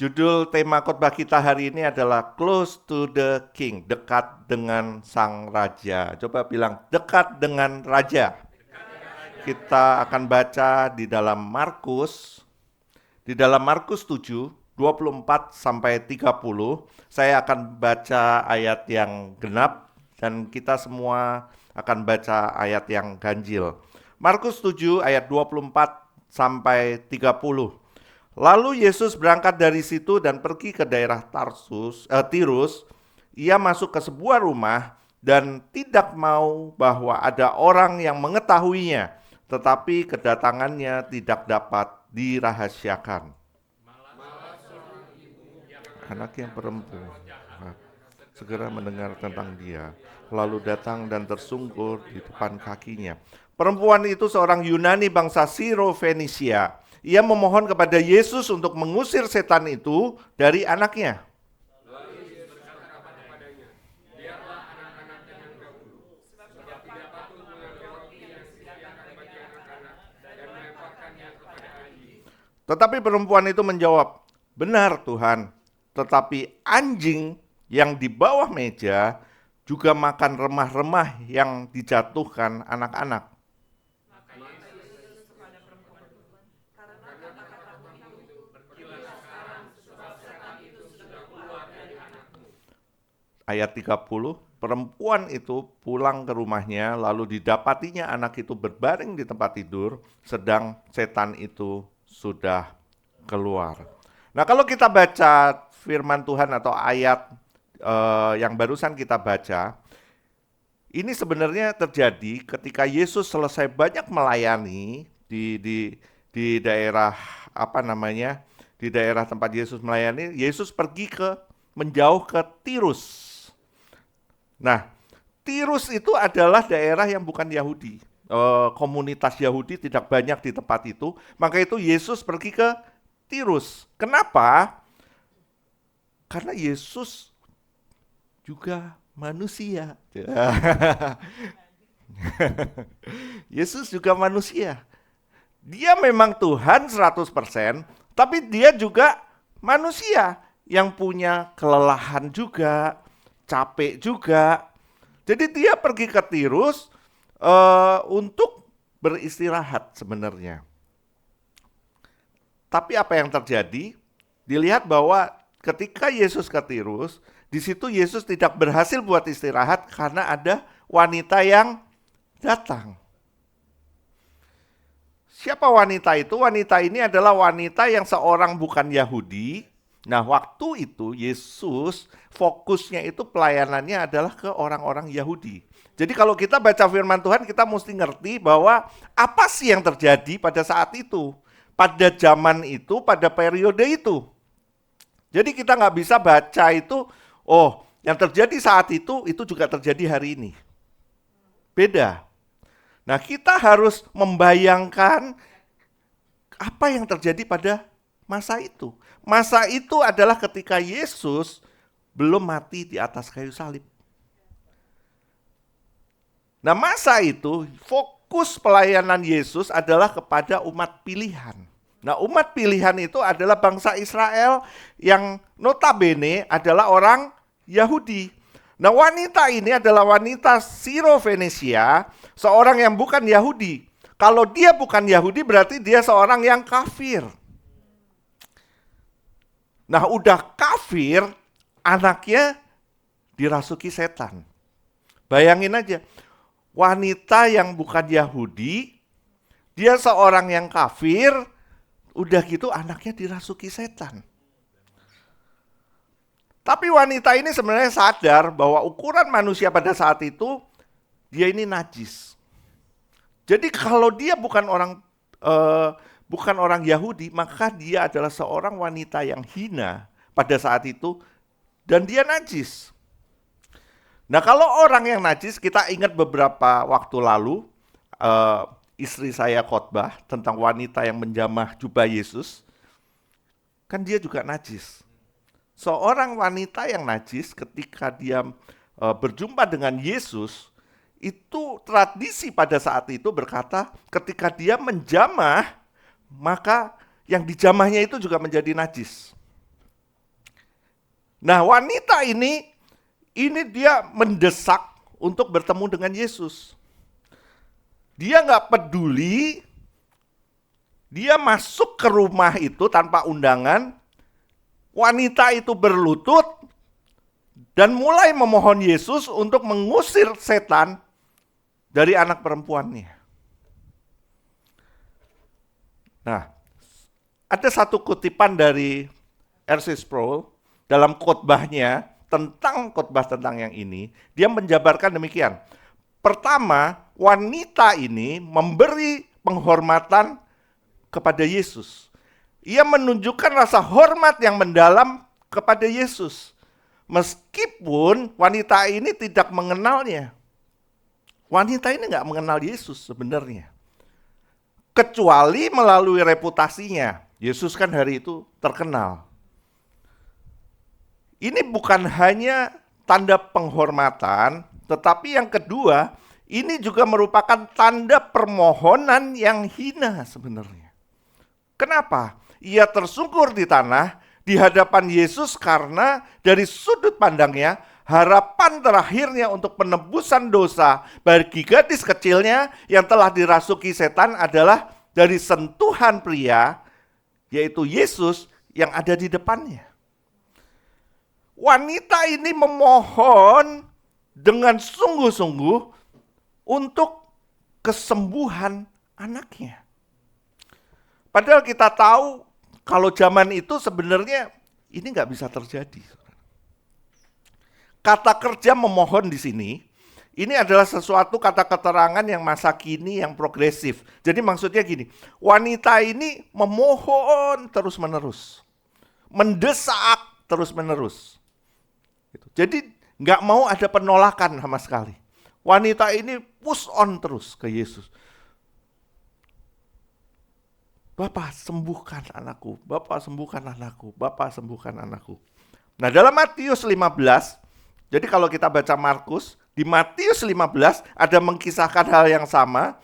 Judul tema khotbah kita hari ini adalah Close to the King, dekat dengan Sang Raja. Coba bilang, dekat dengan Raja. Kita akan baca di dalam Markus 7, 24 sampai 30. Saya akan baca ayat yang genap dan kita semua akan baca ayat yang ganjil. Markus 7 ayat 24 sampai 30. Lalu Yesus berangkat dari situ dan pergi ke daerah Tirus. Ia masuk ke sebuah rumah dan tidak mau bahwa ada orang yang mengetahuinya, tetapi kedatangannya tidak dapat dirahasiakan. Anak yang perempuan segera mendengar tentang dia, lalu datang dan tersungkur di depan kakinya. Perempuan itu seorang Yunani bangsa Siro-Fenisia. Ia memohon kepada Yesus untuk mengusir setan itu dari anaknya. Tetapi perempuan itu menjawab, "Benar Tuhan, tetapi anjing yang di bawah meja juga makan remah-remah yang dijatuhkan anak-anak." Ayat 30, perempuan itu pulang ke rumahnya, lalu didapatinya anak itu berbaring di tempat tidur, sedang setan itu sudah keluar. Nah, kalau kita baca firman Tuhan atau ayat yang barusan kita baca, ini sebenarnya terjadi ketika Yesus selesai banyak melayani di daerah di daerah tempat Yesus melayani. Yesus pergi menjauh ke Tirus. Nah, Tirus itu adalah daerah yang bukan Yahudi. Komunitas Yahudi tidak banyak di tempat itu, maka itu Yesus pergi ke Tirus. Kenapa? Karena Yesus juga manusia. Yesus juga manusia. Dia memang Tuhan 100%, tapi dia juga manusia yang punya kelelahan juga, capek juga. Jadi dia pergi ke Tirus untuk beristirahat sebenarnya. Tapi apa yang terjadi? Dilihat bahwa ketika Yesus ke Tirus, di situ Yesus tidak berhasil buat istirahat karena ada wanita yang datang. Siapa wanita itu? Wanita ini adalah wanita yang seorang bukan Yahudi. Nah, waktu itu Yesus fokusnya itu pelayanannya adalah ke orang-orang Yahudi. Jadi kalau kita baca firman Tuhan, kita mesti ngerti bahwa apa sih yang terjadi pada saat itu, pada zaman itu, pada periode itu. Jadi kita nggak bisa baca itu, oh yang terjadi saat itu juga terjadi hari ini. Beda. Nah, kita harus membayangkan apa yang terjadi pada masa itu. Masa itu adalah ketika Yesus belum mati di atas kayu salib. Nah, masa itu fokus pelayanan Yesus adalah kepada umat pilihan. Nah, umat pilihan itu adalah bangsa Israel yang notabene adalah orang Yahudi. Nah, wanita ini adalah wanita Siro-Fenisia, seorang yang bukan Yahudi. Kalau dia bukan Yahudi berarti dia seorang yang kafir. Nah, udah kafir, anaknya dirasuki setan. Bayangin aja, wanita yang bukan Yahudi, dia seorang yang kafir, udah gitu anaknya dirasuki setan. Tapi wanita ini sebenarnya sadar bahwa ukuran manusia pada saat itu, dia ini najis. Jadi kalau dia bukan orang Yahudi, maka dia adalah seorang wanita yang hina pada saat itu dan dia najis. Nah, kalau orang yang najis, kita ingat beberapa waktu lalu istri saya khotbah tentang wanita yang menjamah jubah Yesus. Kan dia juga najis. Seorang wanita yang najis ketika dia berjumpa dengan Yesus, itu tradisi pada saat itu berkata ketika dia menjamah, maka yang dijamahnya itu juga menjadi najis. Nah, wanita ini dia mendesak untuk bertemu dengan Yesus. Dia nggak peduli, dia masuk ke rumah itu tanpa undangan, wanita itu berlutut, dan mulai memohon Yesus untuk mengusir setan dari anak perempuannya. Nah, ada satu kutipan dari R.C. Sproul dalam khotbahnya khotbah tentang yang ini, dia menjabarkan demikian. Pertama, wanita ini memberi penghormatan kepada Yesus. Ia menunjukkan rasa hormat yang mendalam kepada Yesus. Meskipun wanita ini tidak mengenalnya. Wanita ini nggak mengenal Yesus sebenarnya. Kecuali melalui reputasinya. Yesus kan hari itu terkenal. Ini bukan hanya tanda penghormatan, tetapi yang kedua, ini juga merupakan tanda permohonan yang hina sebenarnya. Kenapa? Ia tersungkur di tanah di hadapan Yesus karena dari sudut pandangnya, harapan terakhirnya untuk penebusan dosa bagi gadis kecilnya yang telah dirasuki setan adalah dari sentuhan pria, yaitu Yesus yang ada di depannya. Wanita ini memohon dengan sungguh-sungguh untuk kesembuhan anaknya. Padahal kita tahu kalau zaman itu sebenarnya ini nggak bisa terjadi. Kata kerja memohon di sini, ini adalah sesuatu kata keterangan yang masa kini yang progresif. Jadi maksudnya gini, wanita ini memohon terus-menerus, mendesak terus-menerus. Jadi nggak mau ada penolakan sama sekali. Wanita ini push on terus ke Yesus. Bapak sembuhkan anakku, Bapak sembuhkan anakku, Bapak sembuhkan anakku. Nah dalam Matius 15, jadi kalau kita baca Markus, di Matius 15 ada mengkisahkan hal yang sama.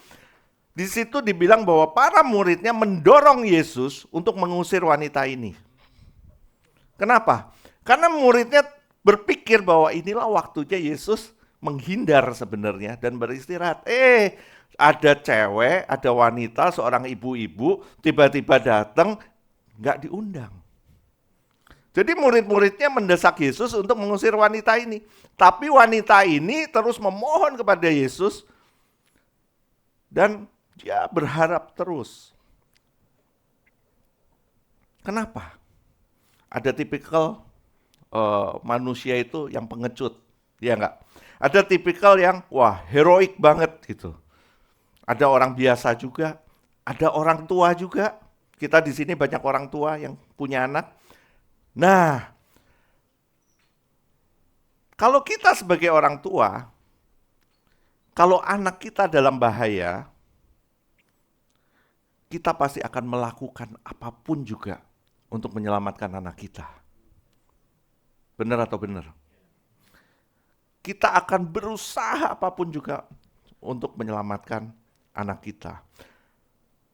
Di situ dibilang bahwa para muridnya mendorong Yesus untuk mengusir wanita ini. Kenapa? Karena muridnya berpikir bahwa inilah waktunya Yesus menghindar sebenarnya dan beristirahat. Ada cewek, ada wanita, seorang ibu-ibu tiba-tiba datang, nggak diundang. Jadi murid-muridnya mendesak Yesus untuk mengusir wanita ini. Tapi wanita ini terus memohon kepada Yesus dan dia berharap terus. Kenapa? Ada tipikal manusia itu yang pengecut, ya enggak? Ada tipikal yang wah heroik banget gitu. Ada orang biasa juga, ada orang tua juga. Kita di sini banyak orang tua yang punya anak. Nah, kalau kita sebagai orang tua, kalau anak kita dalam bahaya, kita pasti akan melakukan apapun juga untuk menyelamatkan anak kita. Benar atau benar? Kita akan berusaha apapun juga untuk menyelamatkan anak kita.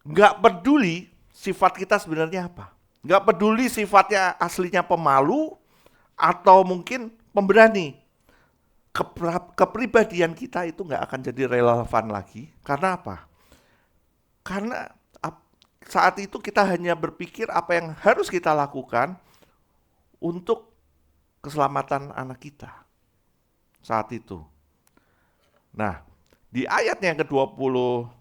Nggak peduli sifat kita sebenarnya apa. Nggak peduli sifatnya aslinya pemalu atau mungkin pemberani. Kepribadian kita itu nggak akan jadi relevan lagi. Karena apa? Karena saat itu kita hanya berpikir apa yang harus kita lakukan untuk keselamatan anak kita saat itu. Nah, di ayat yang ke-26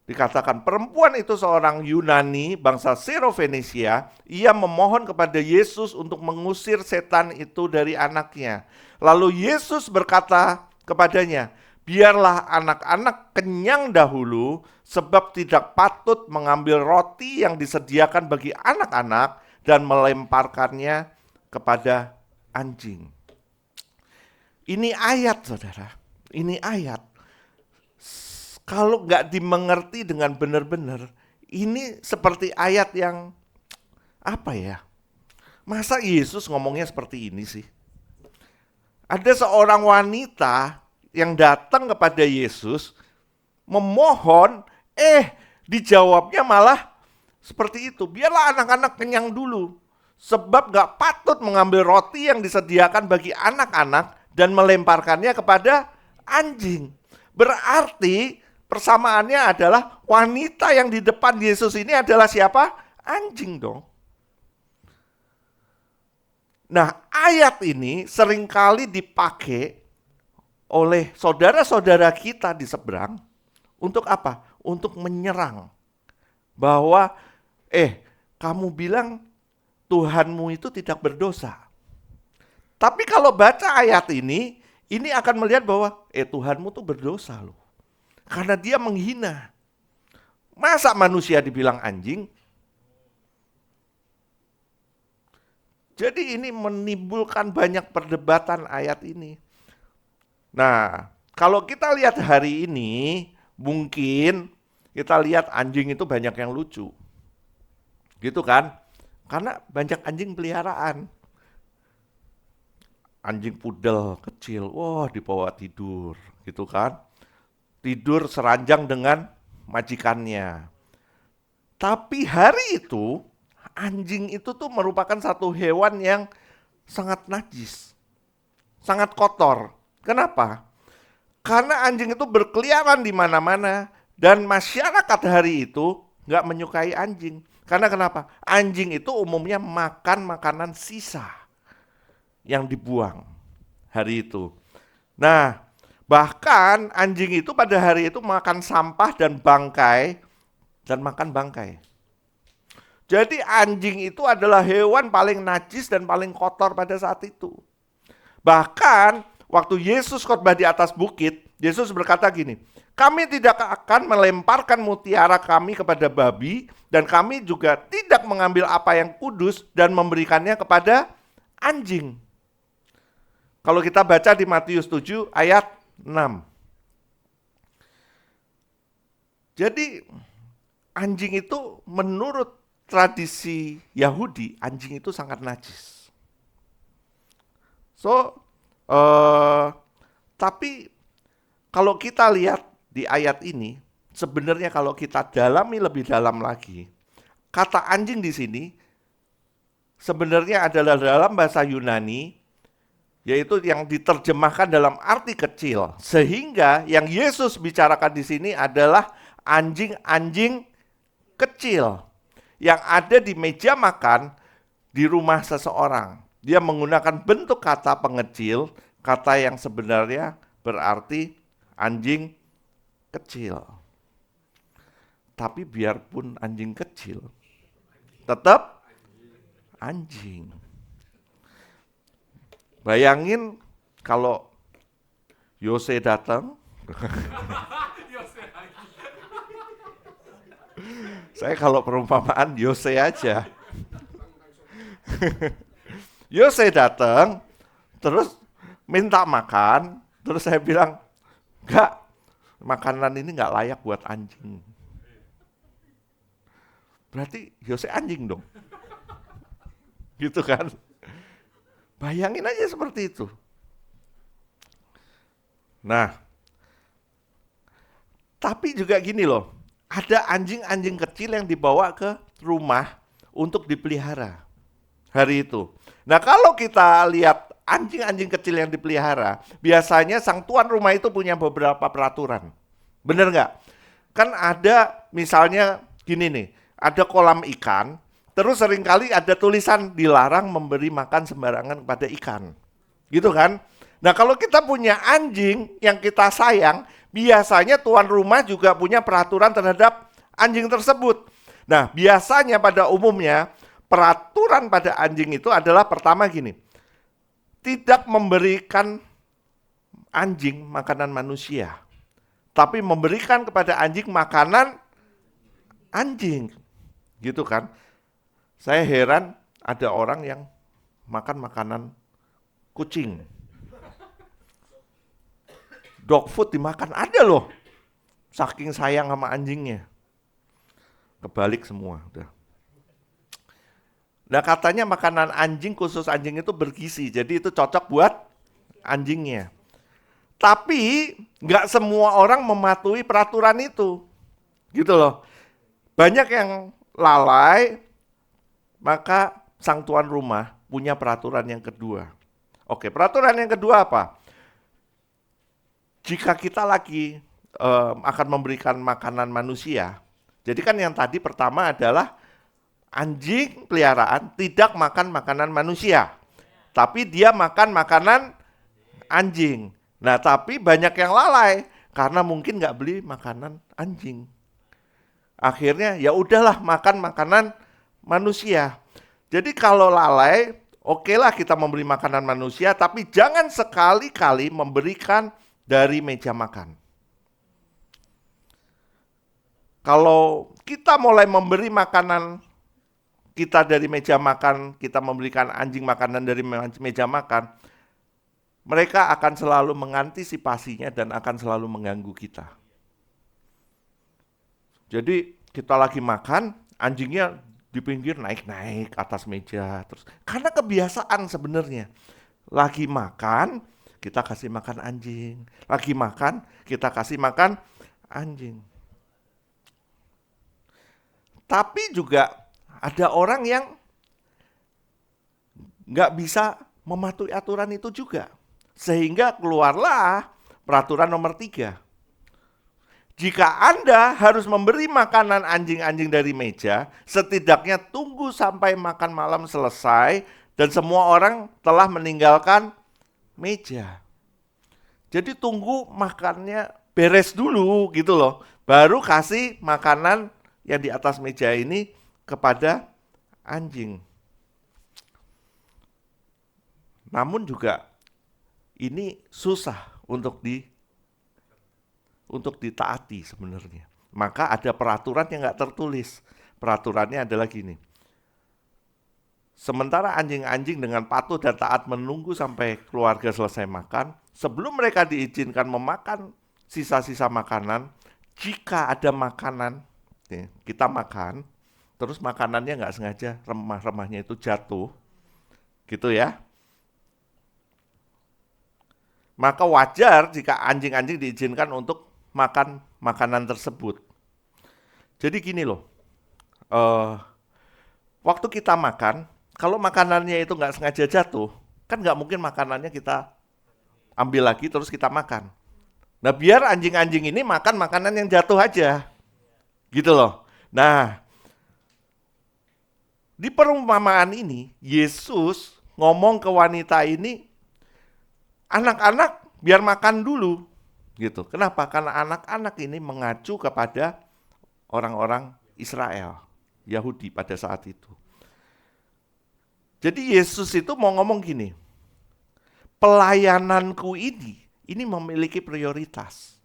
dikatakan perempuan itu seorang Yunani bangsa Sirofenisia, ia memohon kepada Yesus untuk mengusir setan itu dari anaknya. Lalu Yesus berkata kepadanya, biarlah anak-anak kenyang dahulu sebab tidak patut mengambil roti yang disediakan bagi anak-anak dan melemparkannya kepada anjing. Ini ayat, saudara. Ini ayat. Kalau nggak dimengerti dengan benar-benar, ini seperti ayat yang apa ya? Masa Yesus ngomongnya seperti ini sih? Ada seorang wanita yang datang kepada Yesus memohon, dijawabnya malah seperti itu. Biarlah anak-anak kenyang dulu Sebab gak patut mengambil roti yang disediakan bagi anak-anak dan melemparkannya kepada anjing. Berarti persamaannya adalah wanita yang di depan Yesus ini adalah siapa? Anjing dong. Nah, ayat ini seringkali dipakai oleh saudara-saudara kita di seberang untuk apa? Untuk menyerang. Bahwa kamu bilang Tuhanmu itu tidak berdosa. Tapi kalau baca ayat ini akan melihat bahwa Tuhanmu tuh berdosa loh. Karena dia menghina. Masa manusia dibilang anjing? Jadi ini menimbulkan banyak perdebatan ayat ini. Nah, kalau kita lihat hari ini, mungkin kita lihat anjing itu banyak yang lucu. Gitu kan? Karena banyak anjing peliharaan. Anjing pudel kecil, wah dibawa tidur, gitu kan. Tidur seranjang dengan majikannya. Tapi hari itu, anjing itu tuh merupakan satu hewan yang sangat najis, sangat kotor. Kenapa? Karena anjing itu berkeliaran di mana-mana dan masyarakat hari itu nggak menyukai anjing. Karena kenapa? Anjing itu umumnya makan makanan sisa yang dibuang hari itu. Nah, bahkan anjing itu pada hari itu makan sampah dan bangkai dan makan bangkai. Jadi anjing itu adalah hewan paling najis dan paling kotor pada saat itu. Bahkan waktu Yesus khotbah di atas bukit, Yesus berkata gini, kami tidak akan melemparkan mutiara kami kepada babi, dan kami juga tidak mengambil apa yang kudus dan memberikannya kepada anjing. Kalau kita baca di Matius 7 ayat 6. Jadi anjing itu menurut tradisi Yahudi, anjing itu sangat najis. Tapi kalau kita lihat di ayat ini, sebenarnya kalau kita dalami lebih dalam lagi, kata anjing di sini sebenarnya adalah dalam bahasa Yunani, yaitu yang diterjemahkan dalam arti kecil. Sehingga yang Yesus bicarakan di sini adalah anjing-anjing kecil yang ada di meja makan di rumah seseorang. Dia menggunakan bentuk kata pengecil, kata yang sebenarnya berarti anjing kecil. Tapi biarpun anjing kecil, tetap anjing. Bayangin kalau Yose datang, saya kalau perumpamaan Yose aja. Yose datang, terus minta makan, terus saya bilang, enggak, makanan ini enggak layak buat anjing. Berarti Yose anjing dong. Gitu kan. Bayangin aja seperti itu. Nah, tapi juga gini loh, ada anjing-anjing kecil yang dibawa ke rumah untuk dipelihara hari itu. Nah, kalau kita lihat anjing-anjing kecil yang dipelihara, biasanya sang tuan rumah itu punya beberapa peraturan. Bener nggak? Kan ada misalnya gini nih, ada kolam ikan, terus seringkali ada tulisan dilarang memberi makan sembarangan kepada ikan. Gitu kan? Nah, kalau kita punya anjing yang kita sayang, biasanya tuan rumah juga punya peraturan terhadap anjing tersebut. Nah, biasanya pada umumnya peraturan pada anjing itu adalah pertama gini, tidak memberikan anjing makanan manusia, tapi memberikan kepada anjing makanan anjing. Gitu kan? Saya heran ada orang yang makan makanan kucing. Dog food dimakan, ada loh. Saking sayang sama anjingnya. Kebalik semua udah. Nah, katanya makanan anjing, khusus anjing itu bergizi, jadi itu cocok buat anjingnya. Tapi nggak semua orang mematuhi peraturan itu. Gitu loh. Banyak yang lalai, maka sang tuan rumah punya peraturan yang kedua. Oke, peraturan yang kedua apa? Jika kita lagi akan memberikan makanan manusia, jadi kan yang tadi pertama adalah anjing peliharaan tidak makan makanan manusia, tapi dia makan makanan anjing. Nah, tapi banyak yang lalai karena mungkin nggak beli makanan anjing. Akhirnya ya udahlah makan makanan manusia. Jadi kalau lalai, okelah kita memberi makanan manusia, tapi jangan sekali-kali memberikan dari meja makan. Kalau kita mulai memberi makanan kita dari meja makan, kita memberikan anjing makanan dari meja makan, mereka akan selalu mengantisipasinya dan akan selalu mengganggu kita. Jadi kita lagi makan, anjingnya di pinggir naik-naik atas meja terus. Karena kebiasaan sebenarnya. Lagi makan, kita kasih makan anjing. Lagi makan, kita kasih makan anjing. Tapi juga ada orang yang nggak bisa mematuhi aturan itu juga. Sehingga keluarlah peraturan nomor 3. Jika Anda harus memberi makanan anjing-anjing dari meja, setidaknya tunggu sampai makan malam selesai dan semua orang telah meninggalkan meja. Jadi tunggu makannya beres dulu gitu loh. Baru kasih makanan yang di atas meja ini kepada anjing. Namun juga ini susah untuk ditaati sebenarnya. Maka ada peraturan yang nggak tertulis. Peraturannya adalah gini. Sementara anjing-anjing dengan patuh dan taat menunggu sampai keluarga selesai makan, sebelum mereka diizinkan memakan sisa-sisa makanan, jika ada makanan, kita makan, terus makanannya nggak sengaja remah-remahnya itu jatuh, gitu ya. Maka wajar jika anjing-anjing diizinkan untuk makan makanan tersebut. Jadi gini loh, waktu kita makan, kalau makanannya itu nggak sengaja jatuh, kan nggak mungkin makanannya kita ambil lagi terus kita makan. Nah biar anjing-anjing ini makan makanan yang jatuh aja, gitu loh. Nah, di perumpamaan ini, Yesus ngomong ke wanita ini, anak-anak biar makan dulu. Gitu. Kenapa? Karena anak-anak ini mengacu kepada orang-orang Israel, Yahudi pada saat itu. Jadi Yesus itu mau ngomong gini, pelayananku ini memiliki prioritas.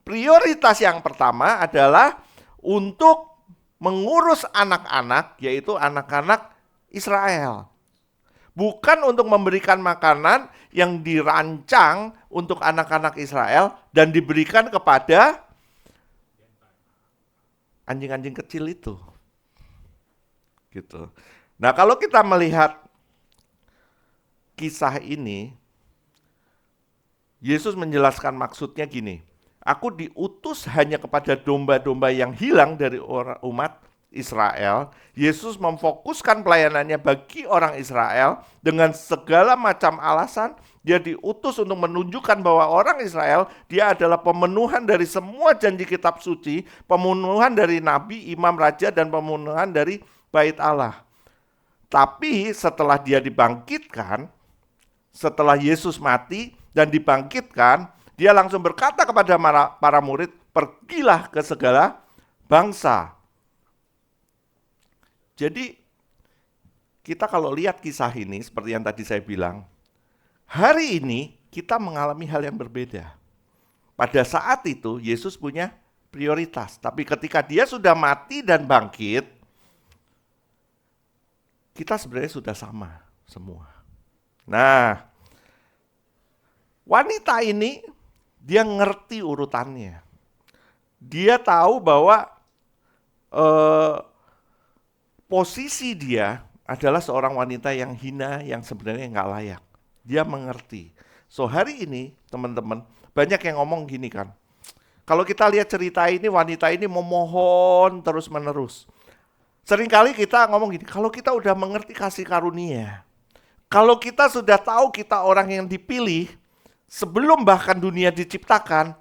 Prioritas yang pertama adalah untuk mengurus anak-anak, yaitu anak-anak Israel. Bukan untuk memberikan makanan yang dirancang untuk anak-anak Israel dan diberikan kepada anjing-anjing kecil itu. Gitu. Nah, kalau kita melihat kisah ini, Yesus menjelaskan maksudnya gini, aku diutus hanya kepada domba-domba yang hilang dari umat Israel. Yesus memfokuskan pelayanannya bagi orang Israel dengan segala macam alasan. Dia diutus untuk menunjukkan bahwa orang Israel, dia adalah pemenuhan dari semua janji kitab suci, pemenuhan dari nabi, imam, raja, dan pemenuhan dari bait Allah. Tapi setelah dia dibangkitkan, setelah Yesus mati dan dibangkitkan, dia langsung berkata kepada para murid, pergilah ke segala bangsa. Jadi kita kalau lihat kisah ini seperti yang tadi saya bilang, hari ini kita mengalami hal yang berbeda. Pada saat itu Yesus punya prioritas, tapi ketika dia sudah mati dan bangkit, kita sebenarnya sudah sama semua. Nah, wanita ini dia ngerti urutannya. Dia tahu bahwa posisi dia adalah seorang wanita yang hina, yang sebenarnya nggak layak. Dia mengerti. So hari ini teman-teman, banyak yang ngomong gini kan, kalau kita lihat cerita ini, wanita ini memohon terus-menerus. Seringkali kita ngomong gini, kalau kita udah mengerti kasih karunia, kalau kita sudah tahu kita orang yang dipilih, sebelum bahkan dunia diciptakan,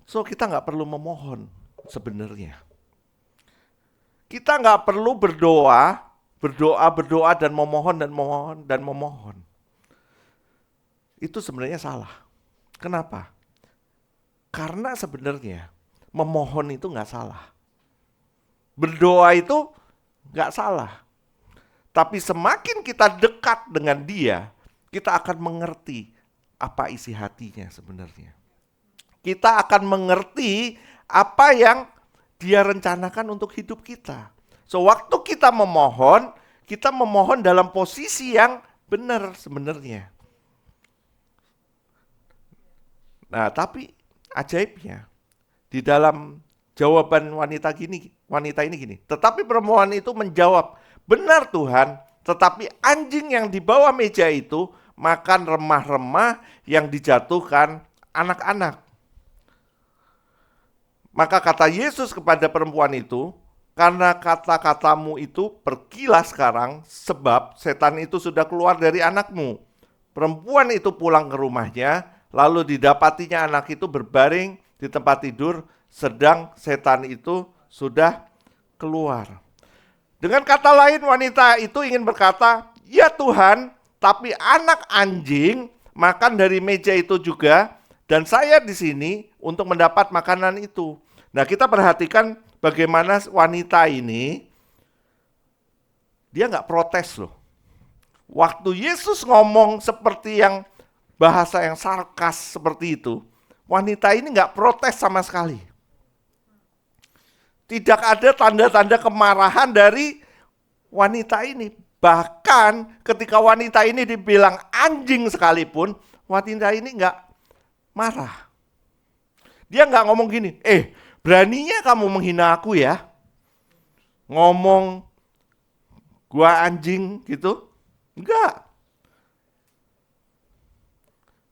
so kita nggak perlu memohon sebenarnya. Kita nggak perlu berdoa dan memohon. Itu sebenarnya salah. Kenapa? Karena sebenarnya memohon itu nggak salah. Berdoa itu nggak salah. Tapi semakin kita dekat dengan dia, kita akan mengerti apa isi hatinya sebenarnya. Kita akan mengerti apa yang dia rencanakan untuk hidup kita. So, waktu kita memohon dalam posisi yang benar sebenarnya. Nah, tapi ajaibnya, di dalam jawaban wanita ini gini, tetapi perempuan itu menjawab, benar Tuhan, tetapi anjing yang di bawah meja itu makan remah-remah yang dijatuhkan anak-anak. Maka kata Yesus kepada perempuan itu, karena kata-katamu itu pergilah sekarang, sebab setan itu sudah keluar dari anakmu. Perempuan itu pulang ke rumahnya, lalu didapatinya anak itu berbaring di tempat tidur, sedang setan itu sudah keluar. Dengan kata lain, wanita itu ingin berkata, ya Tuhan, tapi anak anjing makan dari meja itu juga, dan saya di sini untuk mendapat makanan itu. Nah, kita perhatikan bagaimana wanita ini, dia nggak protes loh. Waktu Yesus ngomong seperti yang bahasa yang sarkas seperti itu, wanita ini nggak protes sama sekali. Tidak ada tanda-tanda kemarahan dari wanita ini. Bahkan ketika wanita ini dibilang anjing sekalipun, wanita ini nggak marah. Dia nggak ngomong gini, beraninya kamu menghina aku ya? Ngomong gua anjing gitu? Enggak.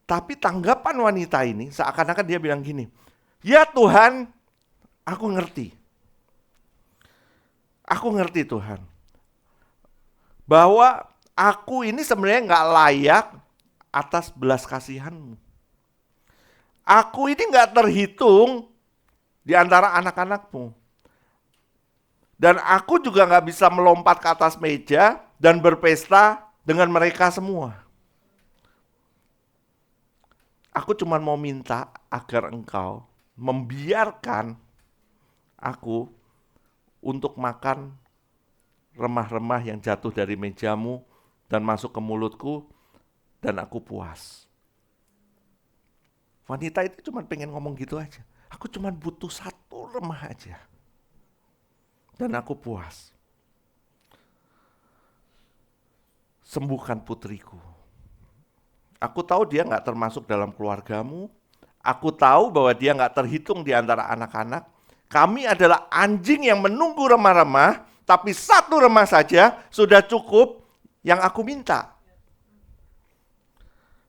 Tapi tanggapan wanita ini seakan-akan dia bilang gini, ya Tuhan, aku ngerti. Aku ngerti Tuhan. Bahwa aku ini sebenarnya nggak layak atas belas kasihan-Mu. Aku ini nggak terhitung di antara anak-anak-Mu. Dan aku juga nggak bisa melompat ke atas meja dan berpesta dengan mereka semua. Aku cuma mau minta agar Engkau membiarkan aku untuk makan remah-remah yang jatuh dari mejamu dan masuk ke mulutku dan aku puas. Wanita itu cuma pengen ngomong gitu aja. Aku cuma butuh satu remah aja. Dan aku puas. Sembuhkan putriku. Aku tahu dia gak termasuk dalam keluargamu. Aku tahu bahwa dia gak terhitung di antara anak-anak. Kami adalah anjing yang menunggu remah-remah, tapi satu remah saja sudah cukup yang aku minta.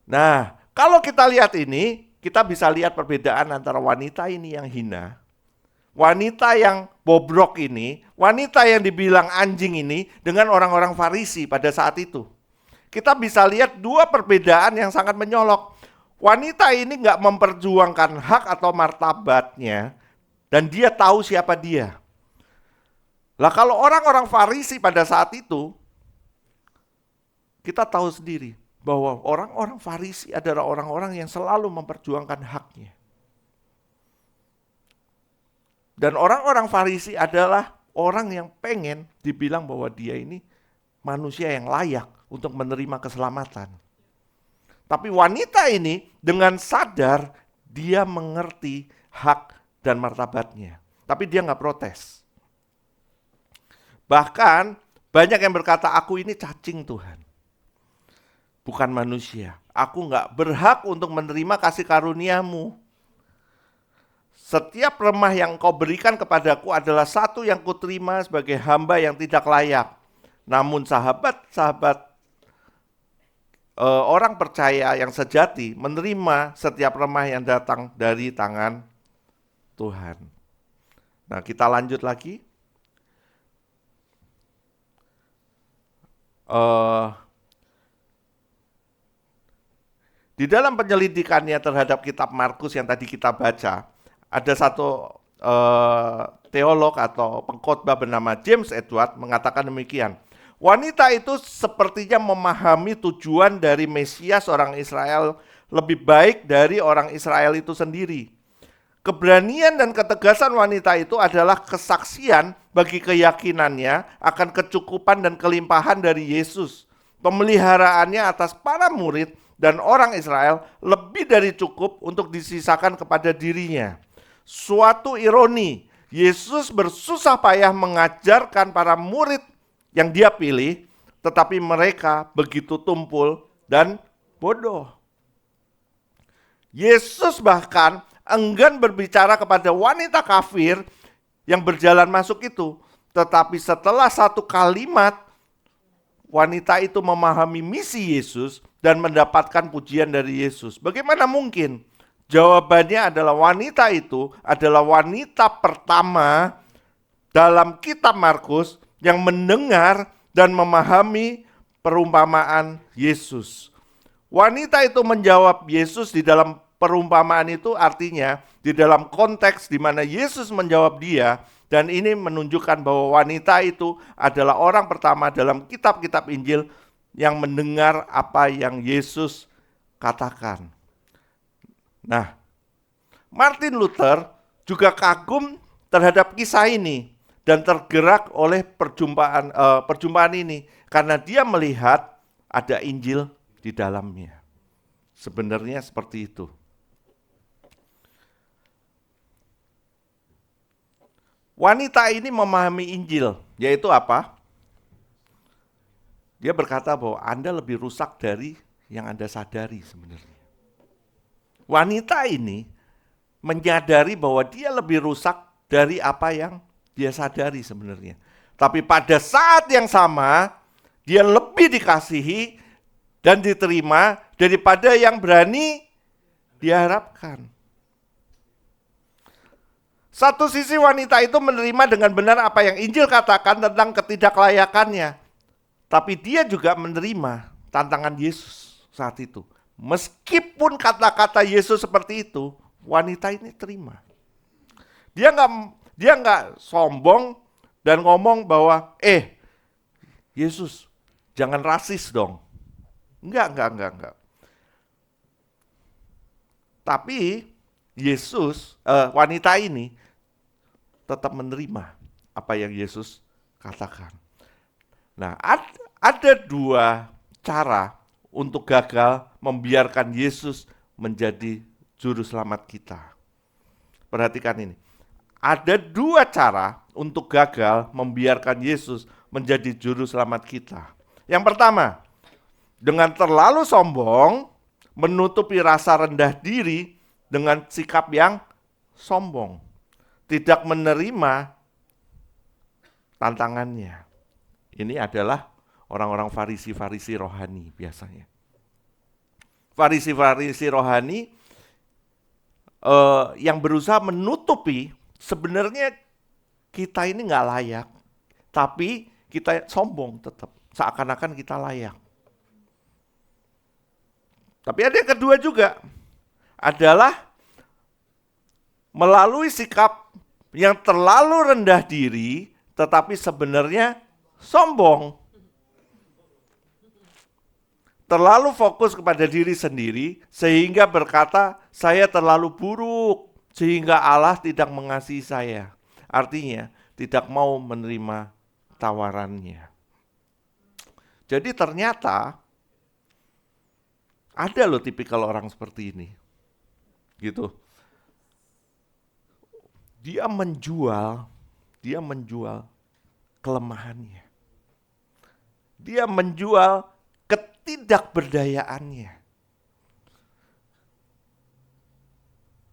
Nah, kalau kita lihat ini, kita bisa lihat perbedaan antara wanita ini yang hina, wanita yang bobrok ini, wanita yang dibilang anjing ini, dengan orang-orang Farisi pada saat itu. Kita bisa lihat dua perbedaan yang sangat menyolok. Wanita ini nggak memperjuangkan hak atau martabatnya, dan dia tahu siapa dia. Lah kalau orang-orang Farisi pada saat itu, kita tahu sendiri bahwa orang-orang Farisi adalah orang-orang yang selalu memperjuangkan haknya. Dan orang-orang Farisi adalah orang yang pengen dibilang bahwa dia ini manusia yang layak untuk menerima keselamatan. Tapi wanita ini dengan sadar dia mengerti hak dan martabatnya. Tapi dia nggak protes. Bahkan banyak yang berkata, aku ini cacing Tuhan. Bukan manusia. Aku nggak berhak untuk menerima kasih karunia-Mu. Setiap remah yang Kau berikan kepadaku adalah satu yang kuterima sebagai hamba yang tidak layak. Namun sahabat-sahabat orang percaya yang sejati menerima setiap remah yang datang dari tangan Tuhan. Nah, kita lanjut lagi. eh, di dalam penyelidikannya terhadap kitab Markus yang tadi kita baca, ada satu teolog atau pengkhotbah bernama James Edward mengatakan demikian. Wanita itu sepertinya memahami tujuan dari Mesias orang Israel lebih baik dari orang Israel itu sendiri. Keberanian dan ketegasan wanita itu adalah kesaksian bagi keyakinannya akan kecukupan dan kelimpahan dari Yesus. Pemeliharaannya atas para murid dan orang Israel lebih dari cukup untuk disisakan kepada dirinya. Suatu ironi, Yesus bersusah payah mengajarkan para murid yang dia pilih, tetapi mereka begitu tumpul dan bodoh. Yesus bahkan enggan berbicara kepada wanita kafir yang berjalan masuk itu. Tetapi setelah satu kalimat, wanita itu memahami misi Yesus dan mendapatkan pujian dari Yesus. Bagaimana mungkin? Jawabannya adalah wanita itu adalah wanita pertama dalam kitab Markus yang mendengar dan memahami perumpamaan Yesus. Wanita itu menjawab Yesus di dalam perumpamaan itu, artinya di dalam konteks di mana Yesus menjawab dia, dan ini menunjukkan bahwa wanita itu adalah orang pertama dalam kitab-kitab Injil yang mendengar apa yang Yesus katakan. Nah, Martin Luther juga kagum terhadap kisah ini dan tergerak oleh perjumpaan ini karena dia melihat ada Injil di dalamnya. Sebenarnya seperti itu. Wanita ini memahami Injil, yaitu apa? Dia berkata bahwa Anda lebih rusak dari yang Anda sadari sebenarnya. Wanita ini menyadari bahwa dia lebih rusak dari apa yang dia sadari sebenarnya. Tapi pada saat yang sama, dia lebih dikasihi dan diterima daripada yang berani diharapkan. Satu sisi wanita itu menerima dengan benar apa yang Injil katakan tentang ketidaklayakannya. Tapi dia juga menerima tantangan Yesus saat itu. Meskipun kata-kata Yesus seperti itu, wanita ini terima. Dia nggak sombong dan ngomong bahwa Yesus jangan rasis dong. Enggak. Tapi Yesus, wanita ini tetap menerima apa yang Yesus katakan. Nah, ada dua cara untuk gagal membiarkan Yesus menjadi juru selamat kita. Perhatikan ini. Ada dua cara untuk gagal membiarkan Yesus menjadi juru selamat kita. Yang pertama, dengan terlalu sombong, menutupi rasa rendah diri dengan sikap yang sombong. Tidak menerima tantangannya. Ini adalah orang-orang Farisi rohani biasanya. Farisi rohani yang berusaha menutupi sebenarnya kita ini nggak layak, tapi kita sombong tetap, seakan-akan kita layak. Tapi ada yang kedua juga, adalah melalui sikap yang terlalu rendah diri, tetapi sebenarnya sombong. Terlalu fokus kepada diri sendiri, sehingga berkata, saya terlalu buruk, sehingga Allah tidak mengasihi saya. Artinya, tidak mau menerima tawarannya. Jadi ternyata, ada loh tipikal orang seperti ini. Gitu. Dia menjual kelemahannya. Dia menjual ketidakberdayaannya.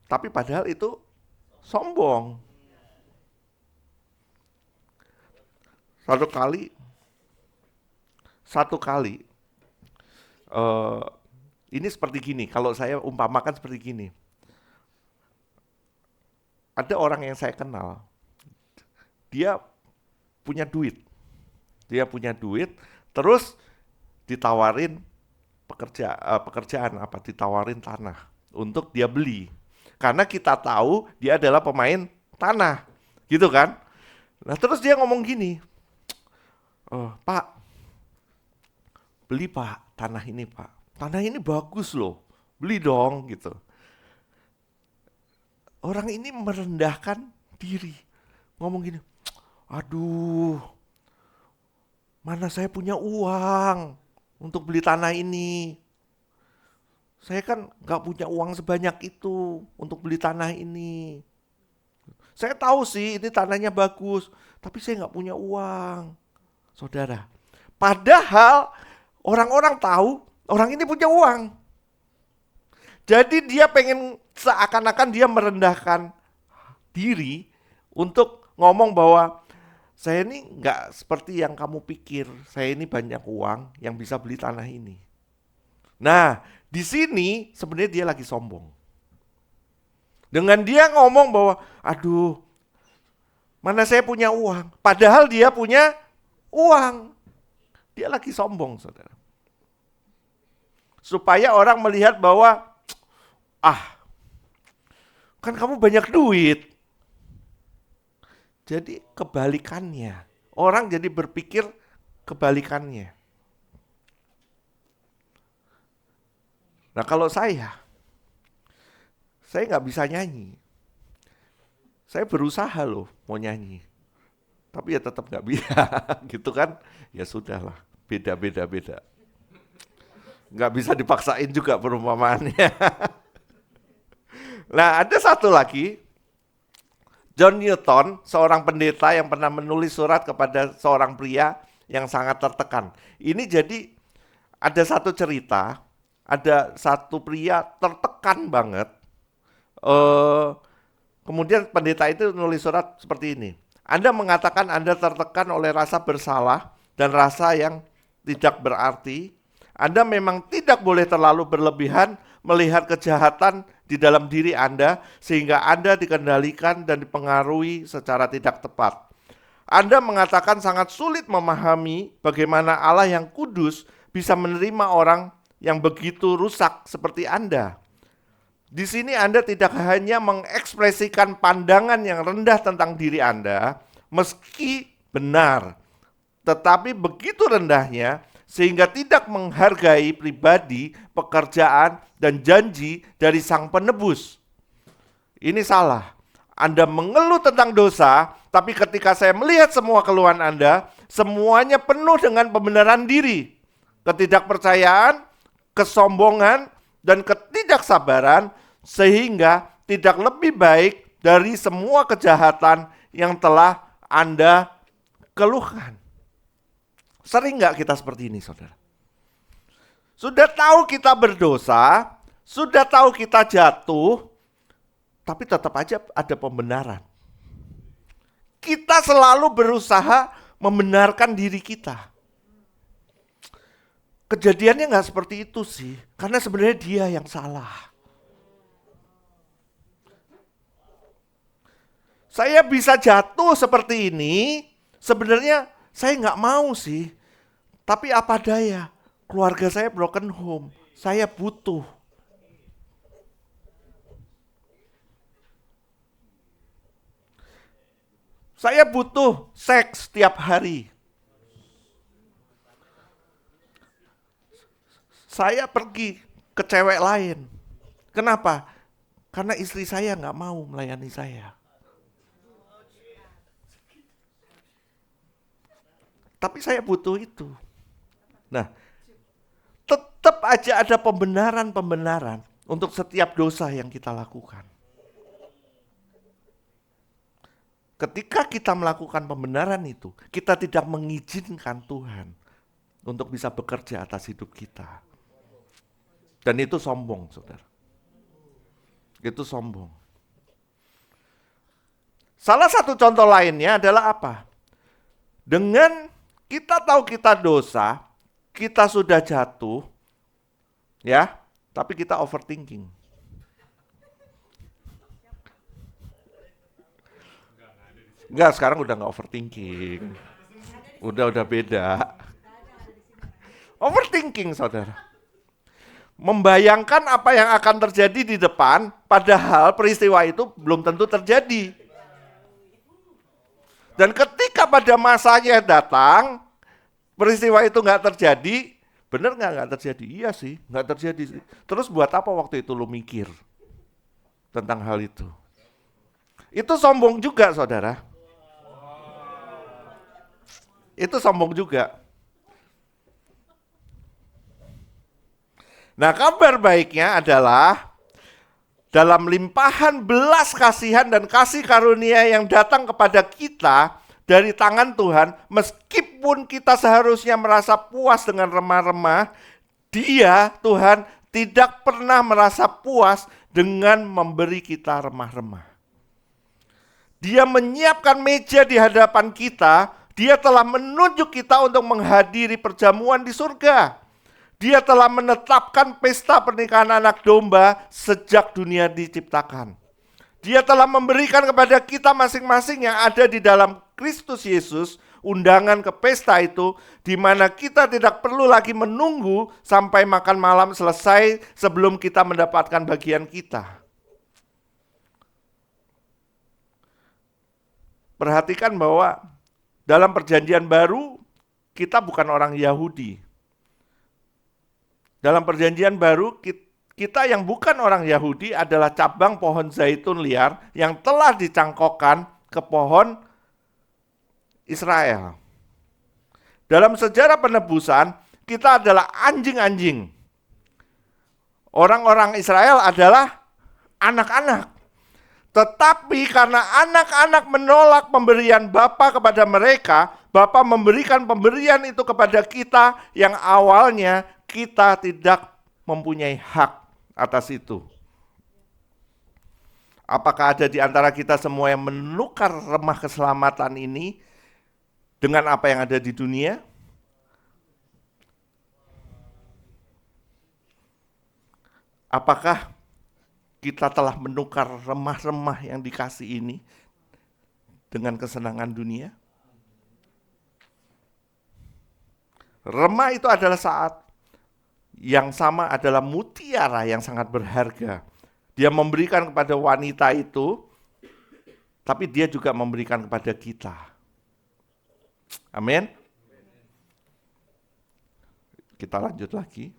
Tapi padahal itu sombong. Satu kali ini seperti gini, kalau saya umpamakan seperti gini. Ada orang yang saya kenal, dia punya duit, terus ditawarin pekerjaan apa? Ditawarin tanah untuk dia beli. Karena kita tahu dia adalah pemain tanah, gitu kan? Nah terus dia ngomong gini, oh, Pak, beli Pak tanah ini Pak. Tanah ini bagus loh, beli dong gitu. Orang ini merendahkan diri, ngomong gini, aduh, mana saya punya uang untuk beli tanah ini. Saya kan nggak punya uang sebanyak itu untuk beli tanah ini. Saya tahu sih ini tanahnya bagus, tapi saya nggak punya uang, saudara. Padahal orang-orang tahu orang ini punya uang. Jadi dia pengen seakan-akan dia merendahkan diri untuk ngomong bahwa saya ini nggak seperti yang kamu pikir. Saya ini banyak uang yang bisa beli tanah ini. Nah, di sini sebenarnya dia lagi sombong. Dengan dia ngomong bahwa, aduh, mana saya punya uang. Padahal dia punya uang. Dia lagi sombong, saudara. Supaya orang melihat bahwa, kan kamu banyak duit. Jadi kebalikannya. Orang jadi berpikir kebalikannya. Nah kalau saya nggak bisa nyanyi. Saya berusaha loh mau nyanyi. Tapi ya tetap nggak bisa. Gitu kan. Ya sudahlah. Beda. Nggak bisa dipaksain juga perumpamaannya. Nah ada satu lagi. John Newton, seorang pendeta yang pernah menulis surat kepada seorang pria yang sangat tertekan. Ini jadi ada satu cerita, ada satu pria tertekan banget. Kemudian pendeta itu menulis surat seperti ini. Anda mengatakan Anda tertekan oleh rasa bersalah dan rasa yang tidak berarti. Anda memang tidak boleh terlalu berlebihan melihat kejahatan di dalam diri Anda sehingga Anda dikendalikan dan dipengaruhi secara tidak tepat. Anda mengatakan sangat sulit memahami bagaimana Allah yang kudus bisa menerima orang yang begitu rusak seperti Anda. Di sini Anda tidak hanya mengekspresikan pandangan yang rendah tentang diri Anda, meski benar, tetapi begitu rendahnya sehingga tidak menghargai pribadi, pekerjaan, dan janji dari Sang Penebus. Ini salah. Anda mengeluh tentang dosa, tapi ketika saya melihat semua keluhan Anda, semuanya penuh dengan pembenaran diri, ketidakpercayaan, kesombongan, dan ketidaksabaran, sehingga tidak lebih baik dari semua kejahatan yang telah Anda keluhkan. Sering nggak kita seperti ini, saudara? Sudah tahu kita berdosa, sudah tahu kita jatuh, tapi tetap aja ada pembenaran. Kita selalu berusaha membenarkan diri kita. Kejadiannya nggak seperti itu sih, karena sebenarnya dia yang salah. Saya bisa jatuh seperti ini, sebenarnya saya nggak mau sih. Tapi apa daya, keluarga saya broken home, saya butuh. Saya butuh seks setiap hari. Saya pergi ke cewek lain. Kenapa? Karena istri saya nggak mau melayani saya. Tapi saya butuh itu. Nah, tetap aja ada pembenaran-pembenaran untuk setiap dosa yang kita lakukan. Ketika kita melakukan pembenaran itu, kita tidak mengizinkan Tuhan untuk bisa bekerja atas hidup kita. Dan itu sombong, saudara. Itu sombong. Salah satu contoh lainnya adalah apa? Dengan kita tahu kita dosa, kita sudah jatuh, ya, tapi kita overthinking. Enggak, sekarang udah nggak overthinking. Udah beda. Overthinking, saudara. Membayangkan apa yang akan terjadi di depan, padahal peristiwa itu belum tentu terjadi. Dan ketika pada masanya datang, peristiwa itu nggak terjadi, bener nggak terjadi? Iya sih, nggak terjadi sih. Terus buat apa waktu itu lu mikir tentang hal itu? Itu sombong juga, saudara. Itu sombong juga. Nah, kabar baiknya adalah dalam limpahan belas kasihan dan kasih karunia yang datang kepada kita dari tangan Tuhan, meskipun kita seharusnya merasa puas dengan remah-remah, Dia, Tuhan, tidak pernah merasa puas dengan memberi kita remah-remah. Dia menyiapkan meja di hadapan kita, Dia telah menunjuk kita untuk menghadiri perjamuan di surga. Dia telah menetapkan pesta pernikahan anak domba sejak dunia diciptakan. Dia telah memberikan kepada kita masing-masing yang ada di dalam Kristus Yesus undangan ke pesta itu, di mana kita tidak perlu lagi menunggu sampai makan malam selesai sebelum kita mendapatkan bagian kita. Perhatikan bahwa dalam perjanjian baru kita bukan orang Yahudi. Dalam perjanjian baru, kita yang bukan orang Yahudi adalah cabang pohon zaitun liar yang telah dicangkokkan ke pohon Israel. Dalam sejarah penebusan, kita adalah anjing-anjing. Orang-orang Israel adalah anak-anak. Tetapi karena anak-anak menolak pemberian Bapa kepada mereka, Bapa memberikan pemberian itu kepada kita yang awalnya kita tidak mempunyai hak atas itu. Apakah ada di antara kita semua yang menukar remah keselamatan ini dengan apa yang ada di dunia? Apakah kita telah menukar remah-remah yang dikasih ini dengan kesenangan dunia? Remah itu adalah saat yang sama adalah mutiara yang sangat berharga. Dia memberikan kepada wanita itu, tapi dia juga memberikan kepada kita. Amin. Kita lanjut lagi.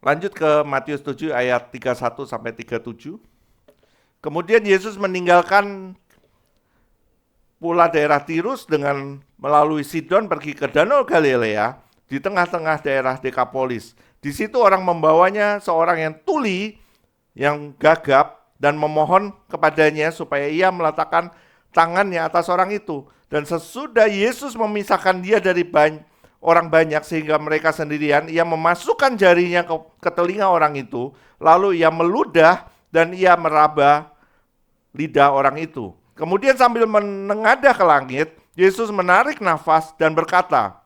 Lanjut ke Matius 7 ayat 31 sampai 37. Kemudian Yesus meninggalkan pula daerah Tirus dengan melalui Sidon pergi ke Danau Galilea di tengah-tengah daerah Dekapolis. Di situ orang membawanya seorang yang tuli, yang gagap, dan memohon kepadanya supaya ia meletakkan tangannya atas orang itu. Dan sesudah Yesus memisahkan dia dari orang banyak sehingga mereka sendirian, ia memasukkan jarinya ke telinga orang itu, lalu ia meludah dan ia meraba lidah orang itu. Kemudian sambil menengadah ke langit, Yesus menarik nafas dan berkata,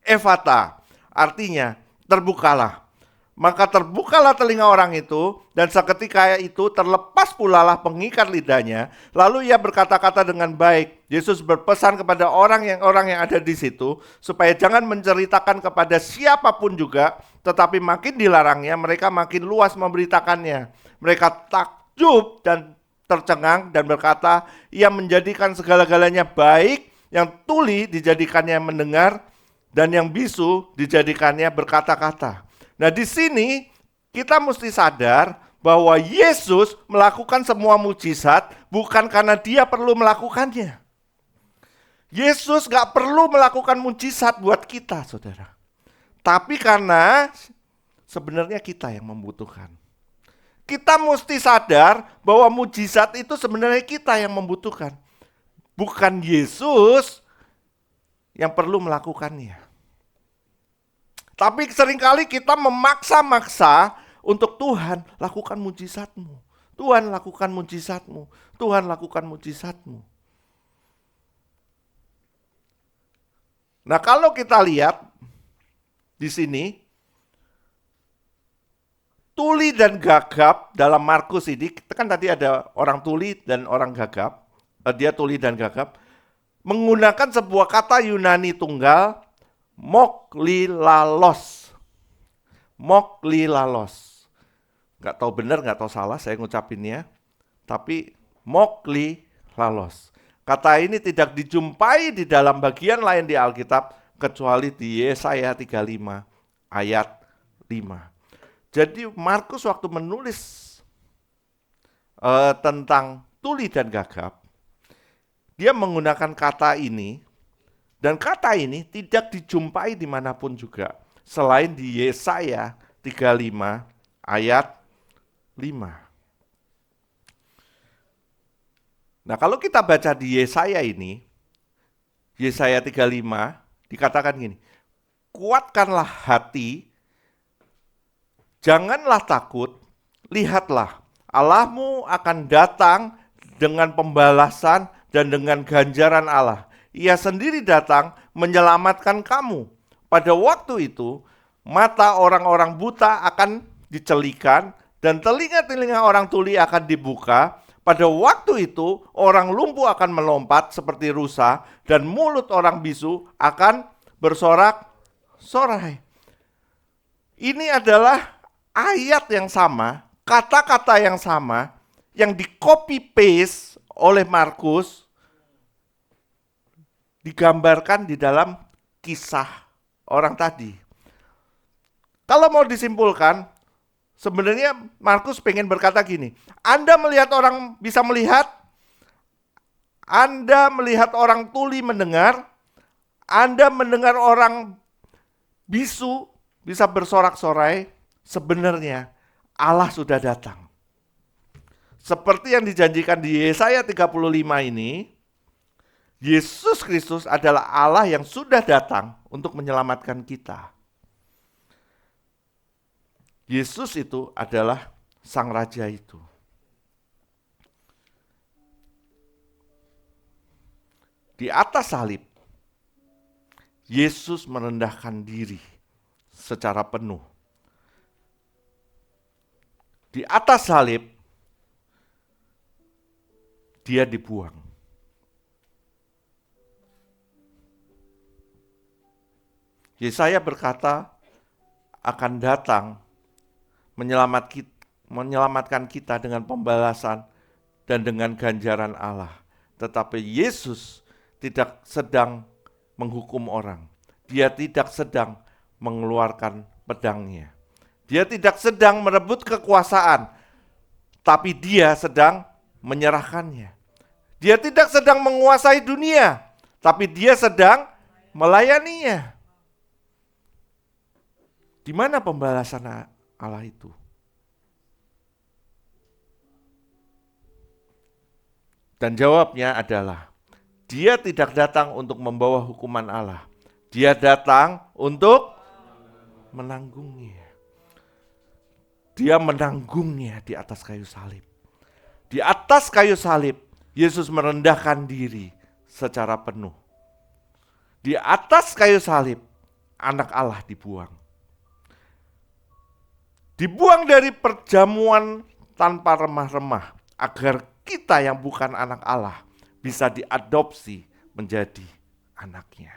Efata, artinya terbukalah. Maka terbukalah telinga orang itu, dan seketika itu terlepas pulalah pengikat lidahnya. Lalu ia berkata-kata dengan baik. Yesus berpesan kepada orang yang ada di situ, supaya jangan menceritakan kepada siapapun juga, tetapi makin dilarangnya, mereka makin luas memberitakannya. Mereka takjub dan tercengang dan berkata, ia menjadikan segala-galanya baik, yang tuli dijadikannya mendengar, dan yang bisu dijadikannya berkata-kata. Nah, di sini kita mesti sadar bahwa Yesus melakukan semua mujizat bukan karena dia perlu melakukannya. Yesus gak perlu melakukan mujizat buat kita, saudara. Tapi karena sebenarnya kita yang membutuhkan. Kita mesti sadar bahwa mujizat itu sebenarnya kita yang membutuhkan. Bukan Yesus yang perlu melakukannya. Tapi seringkali kita memaksa-maksa untuk Tuhan lakukan mujizatmu. Tuhan lakukan mujizatmu. Tuhan lakukan mujizatmu. Nah, kalau kita lihat di sini, tuli dan gagap dalam Markus ini, kan tadi ada orang tuli dan orang gagap. Dia tuli dan gagap. Menggunakan sebuah kata Yunani tunggal Moglilalos. Moglilalos. Nggak tahu benar, nggak tahu salah saya ngucapinnya. Tapi moglilalos. Kata ini tidak dijumpai di dalam bagian lain di Alkitab kecuali di Yesaya 35 ayat 5. Jadi Markus waktu menulis tentang tuli dan gagap, dia menggunakan kata ini, dan kata ini tidak dijumpai dimanapun juga, selain di Yesaya 35 ayat 5. Nah kalau kita baca di Yesaya ini, Yesaya 35 dikatakan gini, kuatkanlah hati, janganlah takut, lihatlah Allahmu akan datang dengan pembalasan dan dengan ganjaran Allah. Ia sendiri datang menyelamatkan kamu. Pada waktu itu, mata orang-orang buta akan dicelikan dan telinga-telinga orang tuli akan dibuka. Pada waktu itu, orang lumpuh akan melompat seperti rusa dan mulut orang bisu akan bersorak-sorai. Ini adalah ayat yang sama, kata-kata yang sama, yang di-copy paste oleh Markus, digambarkan di dalam kisah orang tadi. Kalau mau disimpulkan, sebenarnya Markus pengen berkata gini, Anda melihat orang bisa melihat, Anda melihat orang tuli mendengar, Anda mendengar orang bisu bisa bersorak-sorai, sebenarnya Allah sudah datang. Seperti yang dijanjikan di Yesaya 35 ini, Yesus Kristus adalah Allah yang sudah datang untuk menyelamatkan kita. Yesus itu adalah Sang Raja itu. Di atas salib, Yesus merendahkan diri secara penuh. Di atas salib, dia dibuang. Yesaya berkata akan datang menyelamatkan kita dengan pembalasan dan dengan ganjaran Allah. Tetapi Yesus tidak sedang menghukum orang. Dia tidak sedang mengeluarkan pedangnya. Dia tidak sedang merebut kekuasaan, tapi dia sedang menyerahkannya. Dia tidak sedang menguasai dunia, tapi dia sedang melayaninya. Di mana pembalasan Allah itu? Dan jawabnya adalah, dia tidak datang untuk membawa hukuman Allah. Dia datang untuk menanggungnya. Dia menanggungnya di atas kayu salib. Di atas kayu salib, Yesus merendahkan diri secara penuh. Di atas kayu salib, anak Allah dibuang. Dibuang dari perjamuan tanpa remah-remah, agar kita yang bukan anak Allah bisa diadopsi menjadi anaknya.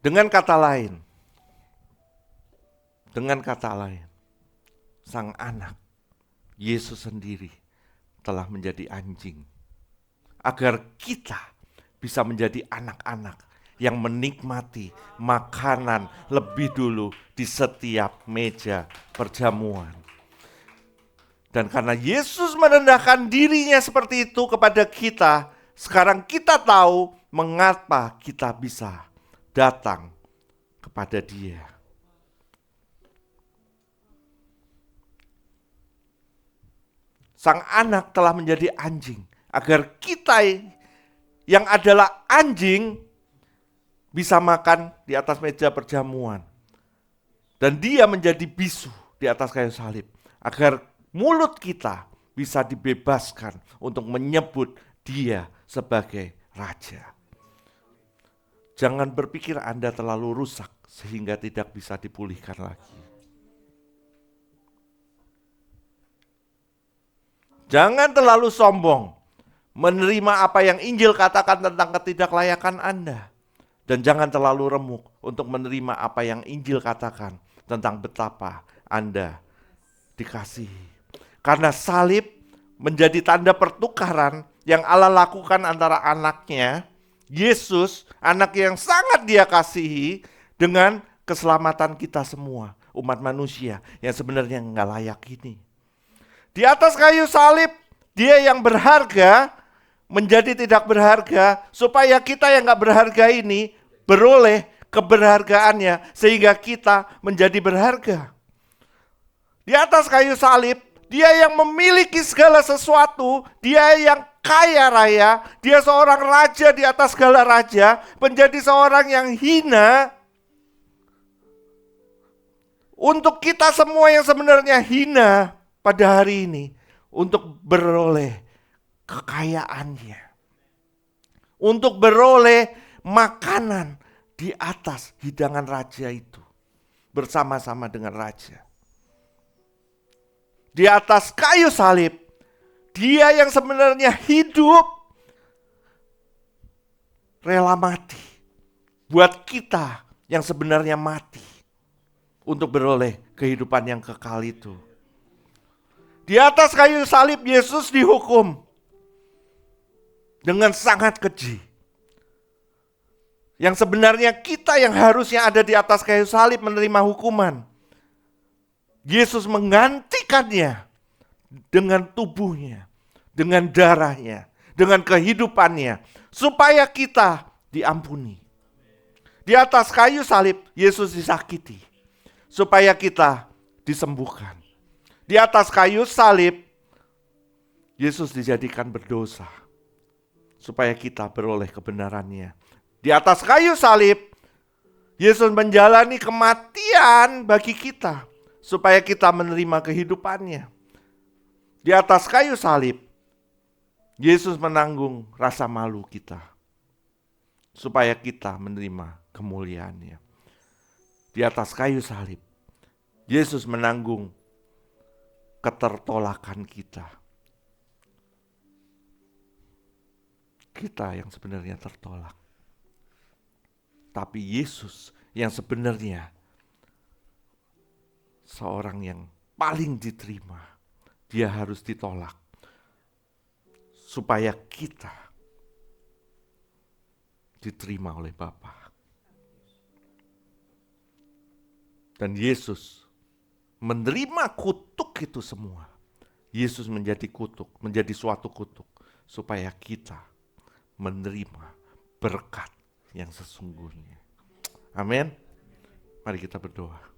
Dengan kata lain, Sang Anak, Yesus sendiri telah menjadi anjing, agar kita bisa menjadi anak-anak yang menikmati makanan lebih dulu di setiap meja perjamuan. Dan karena Yesus merendahkan dirinya seperti itu kepada kita, sekarang kita tahu mengapa kita bisa datang kepada Dia. Sang Anak telah menjadi anjing, agar kita yang adalah anjing bisa makan di atas meja perjamuan. Dan dia menjadi bisu di atas kayu salib, agar mulut kita bisa dibebaskan untuk menyebut dia sebagai Raja. Jangan berpikir Anda terlalu rusak sehingga tidak bisa dipulihkan lagi. Jangan terlalu sombong menerima apa yang Injil katakan tentang ketidaklayakan Anda. Dan jangan terlalu remuk untuk menerima apa yang Injil katakan tentang betapa Anda dikasihi. Karena salib menjadi tanda pertukaran yang Allah lakukan antara anaknya, Yesus, anak yang sangat dia kasihi, dengan keselamatan kita semua, umat manusia yang sebenarnya nggak layak ini. Di atas kayu salib, dia yang berharga menjadi tidak berharga, supaya kita yang nggak berharga ini beroleh keberhargaannya, sehingga kita menjadi berharga. Di atas kayu salib, dia yang memiliki segala sesuatu, dia yang kaya raya, dia seorang raja di atas segala raja, menjadi seorang yang hina. Untuk kita semua yang sebenarnya hina pada hari ini, untuk beroleh kekayaannya, untuk beroleh makanan di atas hidangan raja itu, bersama-sama dengan raja. Di atas kayu salib, dia yang sebenarnya hidup, rela mati buat kita yang sebenarnya mati, untuk beroleh kehidupan yang kekal itu. Di atas kayu salib, Yesus dihukum dengan sangat keji. Yang sebenarnya kita yang harusnya ada di atas kayu salib menerima hukuman, Yesus menggantikannya dengan tubuhnya, dengan darahnya, dengan kehidupannya, supaya kita diampuni. Di atas kayu salib, Yesus disakiti, supaya kita disembuhkan. Di atas kayu salib, Yesus dijadikan berdosa, supaya kita beroleh kebenarannya. Di atas kayu salib, Yesus menjalani kematian bagi kita, supaya kita menerima kehidupannya. Di atas kayu salib, Yesus menanggung rasa malu kita, supaya kita menerima kemuliaannya. Di atas kayu salib, Yesus menanggung ketertolakan kita. Kita yang sebenarnya tertolak. Tapi Yesus yang sebenarnya seorang yang paling diterima, dia harus ditolak, supaya kita diterima oleh Bapa. Dan Yesus menerima kutuk itu semua. Yesus menjadi kutuk, menjadi suatu kutuk, supaya kita menerima berkat yang sesungguhnya. Amin. Mari kita berdoa.